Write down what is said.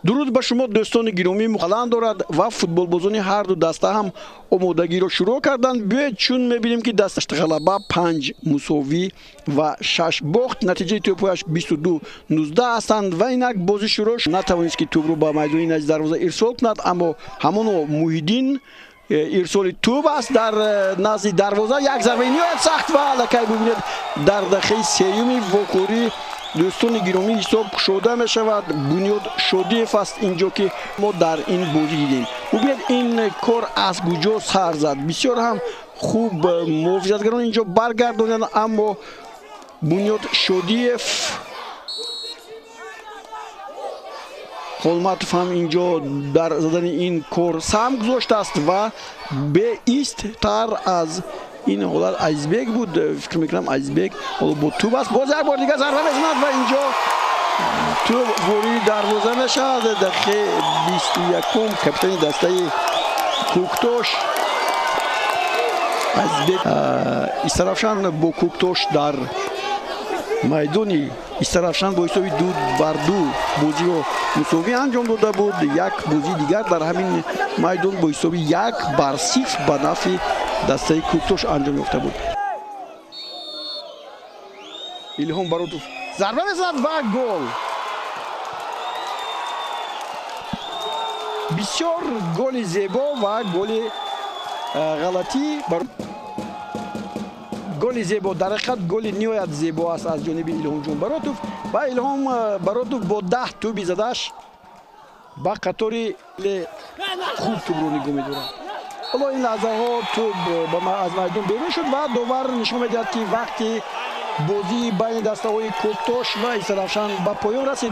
дуруд ба шумо дӯстони гиромӣ мухаллан дорад ва футболбозони ҳарду даста ҳам омодагиро шурӯъ карданд. биёед чун мебинем ки дасташт ғалаба 5 мусовӣ ва 6 бохт, натиҷаи тӯпҳояш 22-19 ҳастанд ва инак бозӣ шурӯъ натавонист ки тӯбро ба майдони назди дарвоза ирсол кунад, аммо ҳамоно Муҳиддин ирсоли тӯб аст дар назди дарвоза, як зарбаи ниҳоят сахт ва аллакай бубинед дар дақиқаи сеюми вокорӣ дӯстони гиромӣ ҳисоб кушода мешавад. Бунёд Шодиев аст инҷо ки мо дар ин бозӣ дидем. бубинед ин кор аз куҷо сар зад. Бисёр ҳам хуб муҳофизатгарон инҷо баргардонанд, аммо Бунёд Шодиев Холматов ҳам инҷо дар задани ин кор саҳм гузоштааст ва беисттар аз ин ҳолат Азизбек буд. фикр мекунам Азизбек ҳоло бо тӯб аст. боз як бор дигар зарба мезанад ва инҷо тӯб ворidi дарвоза мешавад. дақиқаи 21 капитани дастаи Кӯктош Азизбек Истаравшан бо Кӯктош дар майдони Истаравшан бо ҳисоби 2-2 бозиро мусовӣ анҷом дода буд. як бозии дигар дар ҳамин майдон бо ҳисоби 1-0 ба нафъи дастаи Кӯктош анҷом ёфта буд. Илҳом Баротов зарба мезанад ва гол. бисёр голи зебо ва голи ғалатӣ. голи зебо, дар ҳақиқат голи ниҳоят зебо аст аз ҷониби Илҳомҷон Баротов ва Илҳом Баротов бо 10 тӯби задаш ба қатори хуб тӯбро нигоҳ медорад. ҳоло ин лаҳзаҳо тӯб аз майдон берун шуд ва довар нишон медиҳад ки вақти бозии байни дастаҳои Кӯктош ва Истаравшан ба поён расид.